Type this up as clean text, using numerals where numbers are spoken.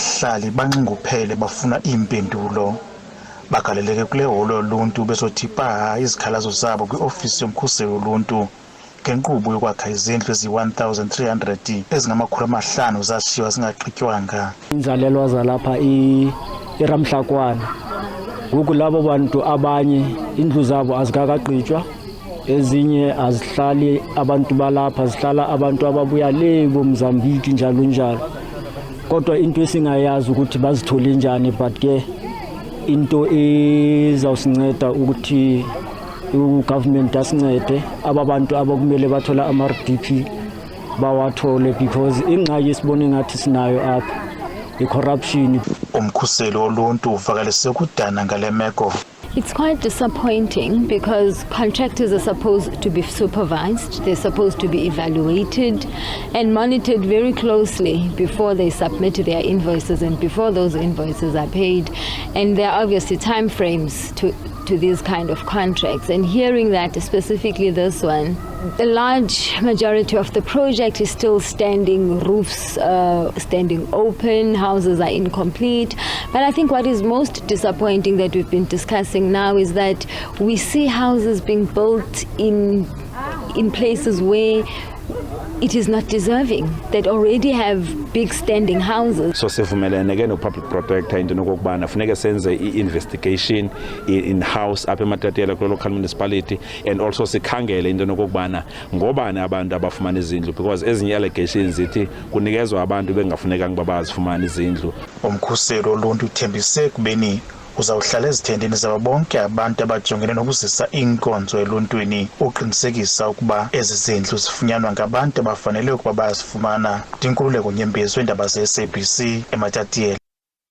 abahlali banxunguphele bafuna impendulo. Bagaleleke kule holo yoluntu besothi paha izikhalazo zabo kwi-Ofisi yomkhuseli woluntu ngenkqubo yokwakha izindlu ezi-1300 ezingama500 zashiywa zingagqitywanga. Inzalelwa zalapha iramhlakwana. Ngoku labo bantu abanye indlu zabo azikagqitywwa, ezinye azihlali abantu balapha, zihlala abantu ababuya le boMozambique njalo njalo. Kodwa into esingayazi ukuthi bazithole njani, but ke into ezawusinceda ukuthi ugovernment asincede aba bantu abakumele bathola ama-RDP bawathole, because ingxaki esibone ngathi sinayo apha i-corruption. Umkhuseli woluntu uvakalise ukudana ngale meko. It's quite disappointing because contractors are supposed to be supervised, they're supposed to be evaluated and monitored very closely before they submit their invoices and before those invoices are paid. And there are obviously time frames to these kind of contracts. And hearing that, specifically this one, the large majority of the project is still standing, roofs standing open, houses are incomplete. But I think what is most disappointing that we've been discussing now is that we see houses being built in places where it is not deserving, that already have big standing houses. So sivumelene ke no public protector into nokubana funeka senze i-investigation in-house apha eMatatiele kule local municipality, and also sikhangele into nokubana ngobani abantu abafumana izindlu, because ezinye allegations zithi kunikezwa abantu bengafunekanga ukuba bazifumana izindlu. Umkhuseli woluntu uthembise kubeni uzawuhlala ezithendeni zabo bonke abantu abajongene nokuzisa inkonzo eluntwini uqinisekisa ukuba ezi zindlu zifunyanwa ngabantu abafanele ukuba bazifumana. Inkululeko Nyembezi, Iindaba ze-SABC eMatatiele.